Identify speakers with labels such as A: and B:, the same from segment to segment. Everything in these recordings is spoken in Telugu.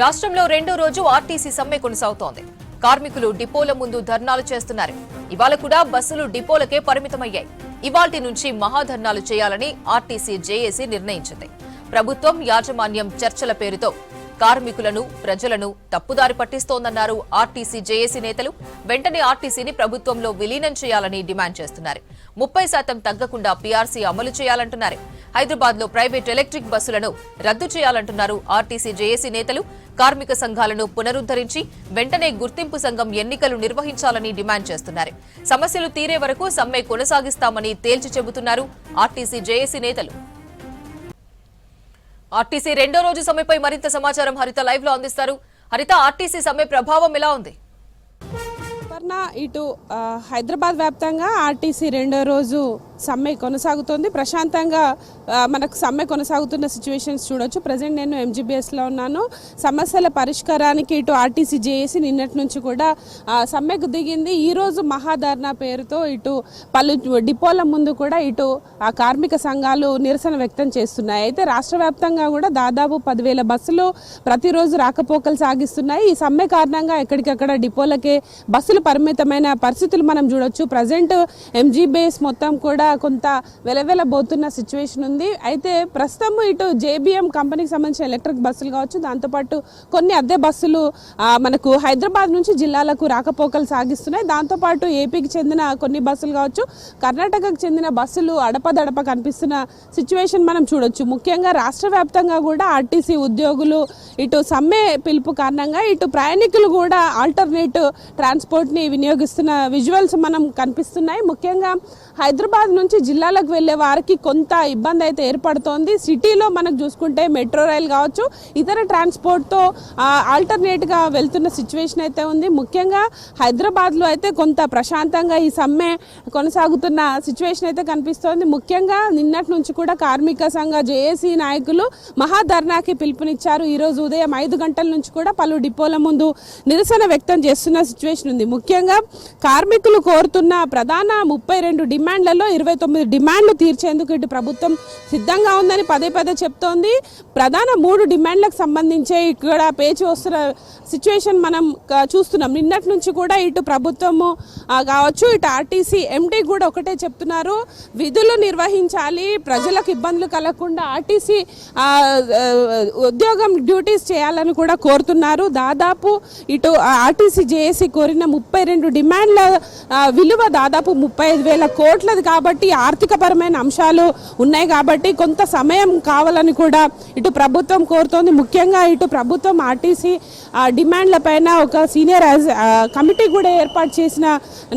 A: రాష్ట్రంలో రెండో రోజు ఆర్టీసీ సమ్మె కొనసాగుతోంది. కార్మికులు డిపోల ముందు ధర్నాలు చేస్తున్నారు. ఇవాళ కూడా బస్సులు డిపోలకే పరిమితమయ్యాయి. ఇవాల్టి నుంచి మహాధర్నాలు చేయాలని ఆర్టీసీ జేఏసీ నిర్ణయించింది. ప్రభుత్వం యాజమాన్యం చర్చల పేరుతో కార్మికులను ప్రజలను తప్పుదారి పట్టిస్తోందన్నారు ఆర్టీసీ జేఏసీ నేతలు. వెంటనే ఆర్టీసీని ప్రభుత్వంలో విలీనం చేయాలని డిమాండ్ చేస్తున్నారు. 30% తగ్గకుండా పీఆర్సీ అమలు చేయాలంటున్నారు. హైదరాబాద్ లో ప్రైవేట్ ఎలక్ట్రిక్ బస్సులను రద్దు చేయాలంటున్నారు ఆర్టీసీ జేఏసీ నేతలు. కార్మిక సంఘాలను పునరుద్ధరించి వెంటనే గుర్తింపు సంఘం ఎన్నికలు నిర్వహించాలని డిమాండ్ చేస్తున్నారు. సమస్యలు తీరే వరకు సమ్మె కొనసాగిస్తామని తేల్చి చెబుతున్నారు ఆర్టీసీ జేఏసీ నేతలు. ఆర్టీసీ రెండో రోజు సమ్మెపై మరింత సమాచారం హరిత లైవ్ లో అందిస్తారు. హరిత, ఆర్టీసీ సమ్మె ప్రభావం ఎలా ఉంది?
B: ఇటు హైదరాబాద్ వ్యాప్తంగా ఆర్టీసీ రెండో రోజు సమ్మె కొనసాగుతోంది. ప్రశాంతంగా మనకు సమ్మె కొనసాగుతున్న సిచ్యువేషన్స్ చూడొచ్చు. ప్రజెంట్ నేను ఎంజీబీఎస్లో ఉన్నాను. సమస్యల పరిష్కారానికి ఇటు ఆర్టీసీ జేఏసీ నిన్నటి నుంచి కూడా సమ్మెకు దిగింది. ఈరోజు మహాధర్నా పేరుతో ఇటు పలు డిపోల ముందు కూడా ఇటు ఆ కార్మిక సంఘాలు నిరసన వ్యక్తం చేస్తున్నాయి. అయితే రాష్ట్ర వ్యాప్తంగా కూడా దాదాపు 10,000 బస్సులు ప్రతిరోజు రాకపోకలు సాగిస్తున్నాయి. ఈ సమ్మె కారణంగా ఎక్కడికక్కడ డిపోలకే బస్సులు పరిమితమైన పరిస్థితులు మనం చూడొచ్చు. ప్రజెంట్ ఎంజీబీఎస్ మొత్తం కూడా కొంత వెలవెలబోతున్న సిచ్యువేషన్ ఉంది. అయితే ప్రస్తుతం ఇటు జేబీఎం కంపెనీకి సంబంధించిన ఎలక్ట్రిక్ బస్సులు కావచ్చు, దాంతోపాటు కొన్ని అద్దె బస్సులు మనకు హైదరాబాద్ నుంచి జిల్లాలకు రాకపోకలు సాగిస్తున్నాయి. దాంతోపాటు ఏపీకి చెందిన కొన్ని బస్సులు కావచ్చు, కర్ణాటకకు చెందిన బస్సులు అడపదడప కనిపిస్తున్న సిచ్యువేషన్ మనం చూడొచ్చు. ముఖ్యంగా రాష్ట్ర వ్యాప్తంగా కూడా ఆర్టీసీ ఉద్యోగులు ఇటు సమ్మె పిలుపు కారణంగా ఇటు ప్రయాణికులు కూడా ఆల్టర్నేట్ ట్రాన్స్పోర్ట్ని వినియోగిస్తున్న విజువల్స్ మనం కనిపిస్తున్నాయి. ముఖ్యంగా హైదరాబాద్ నుంచి జిల్లాలకు వెళ్లే వారికి కొంత ఇబ్బంది అయితే ఏర్పడుతోంది. సిటీలో మనకు చూసుకుంటే మెట్రో రైల్ కావచ్చు, ఇతర ట్రాన్స్పోర్ట్తో ఆల్టర్నేట్గా వెళ్తున్న సిచ్యువేషన్ అయితే ఉంది. ముఖ్యంగా హైదరాబాద్లో అయితే కొంత ప్రశాంతంగా ఈ సమ్మె కొనసాగుతున్న సిచ్యువేషన్ అయితే కనిపిస్తోంది. ముఖ్యంగా నిన్నటి నుంచి కూడా కార్మిక సంఘ జేఏసీ నాయకులు మహాధర్నాకి పిలుపునిచ్చారు. ఈరోజు ఉదయం 5 గంటల నుంచి కూడా పలు డిపోల ముందు నిరసన వ్యక్తం చేస్తున్న సిచ్యువేషన్ ఉంది. ముఖ్యంగా కార్మికులు కోరుతున్న ప్రధాన 32 డిమాండ్లలో 29 డిమాండ్లు తీర్చేందుకు ఇటు ప్రభుత్వం సిద్ధంగా ఉందని పదే పదే చెప్తోంది. ప్రధాన 3 డిమాండ్లకు సంబంధించి ఇక్కడ పేచి వస్తున్న సిచ్యువేషన్ మనం చూస్తున్నాం. నిన్నటి నుంచి కూడా ఇటు ప్రభుత్వము కావచ్చు, ఇటు ఆర్టీసీ ఎండీ కూడా ఒకటే చెప్తున్నారు, విధులు నిర్వహించాలి, ప్రజలకు ఇబ్బందులు కలగకుండా ఆర్టీసీ ఉద్యోగం డ్యూటీస్ చేయాలని కూడా కోరుతున్నారు. దాదాపు ఇటు ఆర్టీసీ జేఏసీ కోరిన 32 డిమాండ్ల విలువ దాదాపు 35,000 కోట్లది కాబట్టి ఆర్థికపరమైన అంశాలు ఉన్నాయి కాబట్టి కొంత సమయం కావాలని కూడా ఇటు ప్రభుత్వం కోరుతోంది. ముఖ్యంగా ఇటు ప్రభుత్వం ఆర్టీసీ డిమాండ్ల పైన ఒక సీనియర్ కమిటీ కూడా ఏర్పాటు చేసిన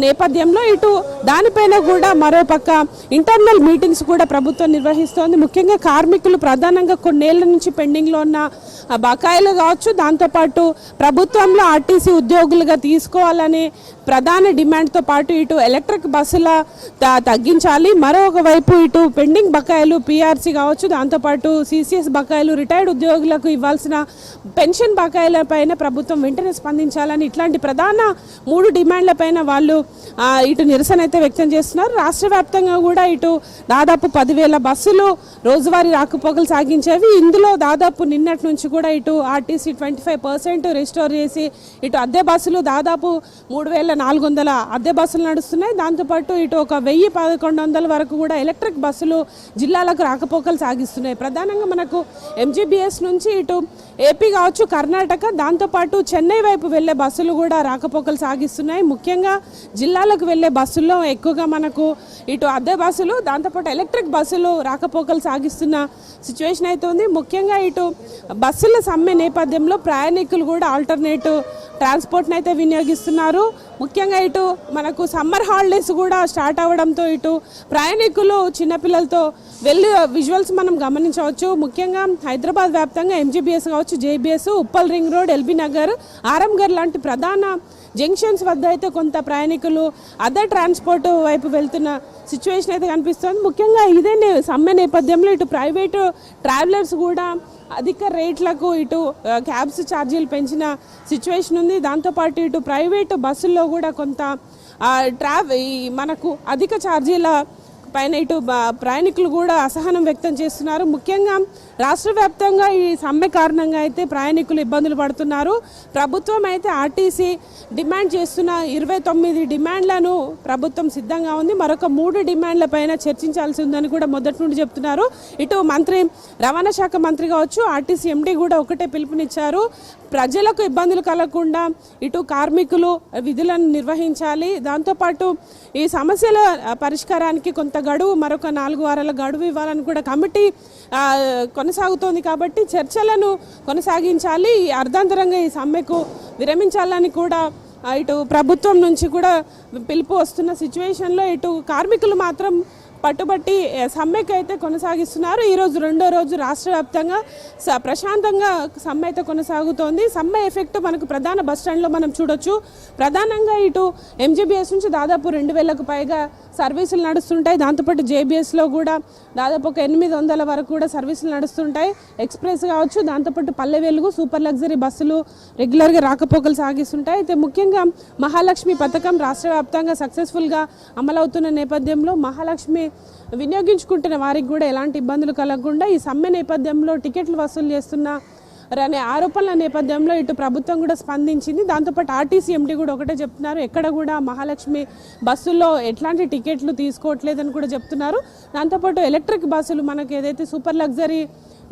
B: నేపథ్యంలో ఇటు దానిపైన కూడా మరోపక్క ఇంటర్నల్ మీటింగ్స్ కూడా ప్రభుత్వం నిర్వహిస్తోంది. ముఖ్యంగా కార్మికులు ప్రధానంగా కొన్నేళ్ల నుంచి పెండింగ్లో ఉన్న బకాయిలు కావచ్చు, దాంతోపాటు ప్రభుత్వంలో ఆర్టీసీ ఉద్యోగులుగా తీసుకోవాలని ప్రధాన డిమాండ్తో పాటు ఇటు ఎలక్ట్రిక్ బస్సుల తగ్గించాలి, మరొక వైపు ఇటు పెండింగ్ బకాయిలు పీఆర్సీ కావచ్చు, దాంతోపాటు సీసీఎస్ బకాయిలు, రిటైర్డ్ ఉద్యోగులకు ఇవ్వాల్సిన పెన్షన్ బకాయిల పైన ప్రభుత్వం వెంటనే స్పందించాలని ఇట్లాంటి ప్రధాన 3 డిమాండ్లపైన వాళ్ళు ఇటు నిరసన అయితే వ్యక్తం చేస్తున్నారు. రాష్ట్ర వ్యాప్తంగా కూడా ఇటు దాదాపు 10,000 బస్సులు రోజువారీ రాకపోకలు సాగించేవి. ఇందులో దాదాపు నిన్నటి నుంచి కూడా ఇటు ఆర్టీసీ 25% రిస్టోర్ చేసి ఇటు అద్దె బస్సులు దాదాపు 3,400 అద్దె బస్సులు నడుస్తున్నాయి. దాంతోపాటు ఇటు ఒక 1,000-1,100 వరకు కూడా ఎలక్ట్రిక్ బస్సులు జిల్లాలకు రాకపోకలు సాగిస్తున్నాయి. ప్రధానంగా మనకు ఎంజీబీఎస్ నుంచి ఇటు ఏపీ కావచ్చు, కర్ణాటక, దాంతోపాటు చెన్నై వైపు వెళ్లే బస్సులు కూడా రాకపోకలు సాగిస్తున్నాయి. ముఖ్యంగా జిల్లాలకు వెళ్లే బస్సుల్లో ఎక్కువగా మనకు ఇటు అద్దె బస్సులు, దాంతోపాటు ఎలక్ట్రిక్ బస్సులు రాకపోకలు సాగిస్తున్న సిచ్యువేషన్ అయితే ఉంది. ముఖ్యంగా ఇటు బస్సుల సమ్మె నేపథ్యంలో ప్రయాణికులు కూడా ఆల్టర్నేటివ్ ట్రాన్స్పోర్ట్ని అయితే వినియోగిస్తున్నారు. ముఖ్యంగా ఇటు మనకు సమ్మర్ హాలిడేస్ కూడా స్టార్ట్ అవ్వడంతో ఇటు ప్రయాణికులు చిన్నపిల్లలతో వెళ్ళి విజువల్స్ మనం గమనించవచ్చు. ముఖ్యంగా హైదరాబాద్ వ్యాప్తంగా ఎంజీబీఎస్ కావచ్చు, JBS, Uppal ring road, LB Nagar, Aramghar లాంటి ప్రధాన జంక్షన్స్ వద్ద అయితే కొంత ప్రయాణికులు అదర్ ట్రాన్స్పోర్ట్ వైపు వెళ్తున్న సిచ్యువేషన్ అయితే కనిపిస్తుంది. ముఖ్యంగా ఇదే సమ్మె నేపథ్యంలో ఇటు ప్రైవేటు ట్రావెలర్స్ కూడా అధిక రేట్లకు ఇటు క్యాబ్స్ ఛార్జీలు పెంచిన సిచ్యువేషన్ ఉంది. దాంతోపాటు ఇటు ప్రైవేటు బస్సుల్లో కూడా కొంత మనకు అధిక ఛార్జీల పైన ఇటు ప్రయాణికులు కూడా అసహనం వ్యక్తం చేస్తున్నారు. ముఖ్యంగా రాష్ట్ర వ్యాప్తంగా ఈ సమ్మె కారణంగా అయితే ప్రయాణికులు ఇబ్బందులు పడుతున్నారు. ప్రభుత్వం అయితే ఆర్టీసీ డిమాండ్ చేస్తున్న 29 డిమాండ్లను ప్రభుత్వం సిద్ధంగా ఉంది. మరొక 3 డిమాండ్ల పైన చర్చించాల్సి ఉందని కూడా మొదటి నుండి చెప్తున్నారు. ఇటు మంత్రి రవాణా శాఖ మంత్రి కావచ్చు, ఆర్టీసీ ఎండీ కూడా ఒకటే పిలుపునిచ్చారు. ప్రజలకు ఇబ్బందులు కలగకుండా ఇటు కార్మికులు విధులను నిర్వహించాలి. దాంతోపాటు ఈ సమస్యల పరిష్కారానికి కొంత గడువు, మరొక 4 వారాల గడువు ఇవ్వాలని కూడా కమిటీ కొనసాగుతోంది. కాబట్టి చర్చలను కొనసాగించాలి. అర్ధాంతరంగా ఈ సమ్మెకు విరమించాలని కూడా ఇటు ప్రభుత్వం నుంచి కూడా పిలుపు వస్తున్న సిచ్యువేషన్లో ఇటు కార్మికులు మాత్రం పట్టుబట్టి సమ్మెకు అయితే కొనసాగిస్తున్నారు. ఈరోజు 2వ రోజు రాష్ట్ర వ్యాప్తంగా ప్రశాంతంగా సమ్మె అయితే కొనసాగుతోంది. సమ్మె ఎఫెక్ట్ మనకు ప్రధాన బస్టాండ్లో మనం చూడొచ్చు. ప్రధానంగా ఇటు ఎంజీబీఎస్ నుంచి దాదాపు 2000కు పైగా సర్వీసులు నడుస్తుంటాయి. దాంతోపాటు జేబీఎస్లో కూడా దాదాపు ఒక 800 వరకు కూడా సర్వీసులు నడుస్తుంటాయి. ఎక్స్ప్రెస్ కావచ్చు, దాంతోపాటు పల్లె వెలుగు, సూపర్ లగ్జరీ బస్సులు రెగ్యులర్గా రాకపోకలు సాగిస్తుంటాయి. అయితే ముఖ్యంగా మహాలక్ష్మి పథకం రాష్ట్ర వ్యాప్తంగా సక్సెస్ఫుల్గా అమలవుతున్న నేపథ్యంలో మహాలక్ష్మి వినియోగించుకుంటున్న వారికి కూడా ఎలాంటి ఇబ్బందులు కలగకుండా ఈ సమ్మె నేపథ్యంలో టికెట్లు వసూలు చేస్తున్న అనే ఆరోపణల నేపథ్యంలో ఇటు ప్రభుత్వం కూడా స్పందించింది. దాంతోపాటు ఆర్టీసీ ఎండీ కూడా ఒకటే చెప్తున్నారు, ఎక్కడ కూడా మహాలక్ష్మి బస్సుల్లో ఎట్లాంటి టికెట్లు తీసుకోవట్లేదని కూడా చెప్తున్నారు. దాంతోపాటు ఎలక్ట్రిక్ బస్సులు మనకు ఏదైతే సూపర్ లగ్జరీ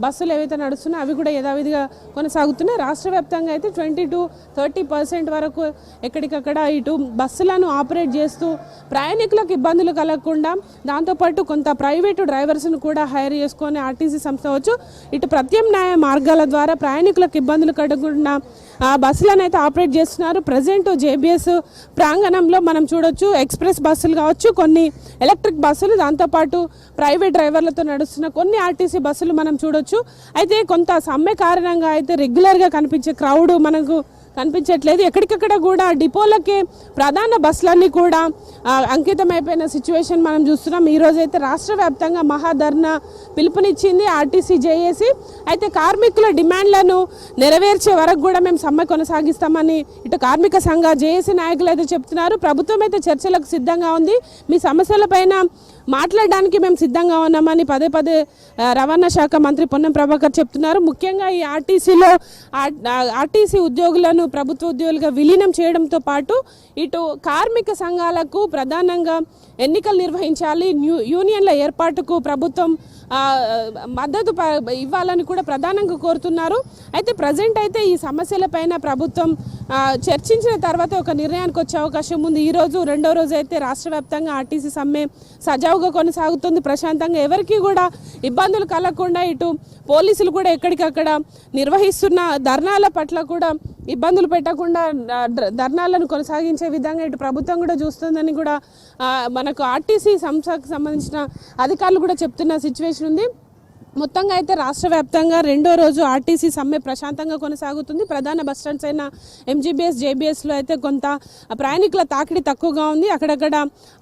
B: బస్సులు ఏవైతే నడుస్తున్నాయో అవి కూడా యథావిధిగా కొనసాగుతున్నాయి. రాష్ట్ర వ్యాప్తంగా అయితే 20-30% వరకు ఎక్కడికక్కడ ఇటు బస్సులను ఆపరేట్ చేస్తూ ప్రయాణికులకు ఇబ్బందులు కలగకుండా, దాంతోపాటు కొంత ప్రైవేటు డ్రైవర్స్ను కూడా హైర్ చేసుకొని ఆర్టీసీ సంస్థ వచ్చు ఇటు ప్రత్యామ్నాయ మార్గాల ద్వారా ప్రయాణికులకు ఇబ్బందులు కలగకుండా బస్సులను అయితే ఆపరేట్ చేస్తున్నారు. ప్రజెంట్ జేబీఎస్ ప్రాంగణంలో మనం చూడొచ్చు ఎక్స్ప్రెస్ బస్సులు కావచ్చు, కొన్ని ఎలక్ట్రిక్ బస్సులు, దాంతోపాటు ప్రైవేట్ డ్రైవర్లతో నడుస్తున్న కొన్ని ఆర్టీసీ బస్సులు మనం చూడొచ్చు. అయితే కొంత సమ్మె కారణంగా అయితే రెగ్యులర్గా కనిపించే క్రౌడ్ మనకు కనిపించట్లేదు. ఎక్కడికక్కడ కూడా డిపోలకే ప్రధాన బస్సులన్నీ కూడా అంకితమైపోయిన సిచ్యువేషన్ మనం చూస్తున్నాం. ఈరోజు అయితే రాష్ట్ర వ్యాప్తంగా మహాధర్నా పిలుపునిచ్చింది ఆర్టీసీ జేఏసీ. అయితే కార్మికుల డిమాండ్లను నెరవేర్చే వరకు కూడా మేము సమ్మె కొనసాగిస్తామని ఇటు కార్మిక సంఘ జేఏసీ నాయకులు అయితే చెప్తున్నారు. ప్రభుత్వం అయితే చర్చలకు సిద్ధంగా ఉంది. మీ సమస్యలపైన మాట్లాడడానికి మేము సిద్ధంగా ఉన్నామని పదే పదే రవాణా శాఖ మంత్రి పొన్నం ప్రభాకర్ చెప్తున్నారు. ముఖ్యంగా ఈ ఆర్టీసీ ఉద్యోగులను ప్రభుత్వ ఉద్యోగులుగా విలీనం చేయడంతో పాటు ఇటు కార్మిక సంఘాలకు ప్రధానంగా ఎన్నికలు నిర్వహించాలి, యూనియన్ల ఏర్పాటుకు ప్రభుత్వం మద్దతు ఇవ్వాలని కూడా ప్రధానంగా కోరుతున్నారు. అయితే ప్రజెంట్ అయితే ఈ సమస్యలపైన ప్రభుత్వం చర్చించిన తర్వాత ఒక నిర్ణయానికి వచ్చే అవకాశం ఉంది. ఈరోజు 2వ రోజు అయితే రాష్ట్ర వ్యాప్తంగా ఆర్టీసీ సమ్మె సజావుగా కొనసాగుతుంది. ప్రశాంతంగా ఎవరికి కూడా ఇబ్బందులు కలగకుండా ఇటు పోలీసులు కూడా ఎక్కడికక్కడ నిర్వహిస్తున్న ధర్నాల పట్ల కూడా ఇబ్బందులు పెట్టకుండా ధర్నాలను కొనసాగించే విధంగా ఇటు ప్రభుత్వం కూడా చూస్తుందని కూడా మనకు ఆర్టీసీ సంస్థకు సంబంధించిన అధికారులు కూడా చెప్తున్న సిచ్యువేషన్ ఉంది. మొత్తంగా అయితే రాష్ట్ర వ్యాప్తంగా 2వ రోజు ఆర్టీసీ సమ్మె ప్రశాంతంగా కొనసాగుతుంది. ప్రధాన బస్టాండ్స్ అయిన ఎంజీబీఎస్, జేబీఎస్లో అయితే కొంత ప్రయాణికుల తాకిడి తక్కువగా ఉంది. అక్కడక్కడ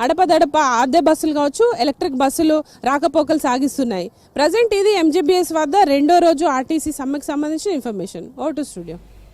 B: అడపదడప అద్దె బస్సులు కావచ్చు, ఎలక్ట్రిక్ బస్సులు రాకపోకలు సాగిస్తున్నాయి. ప్రజెంట్ ఇది ఎంజీబీఎస్ వద్ద 2వ రోజు ఆర్టీసీ సమ్మెకు సంబంధించిన ఇన్ఫర్మేషన్. Oh to studio.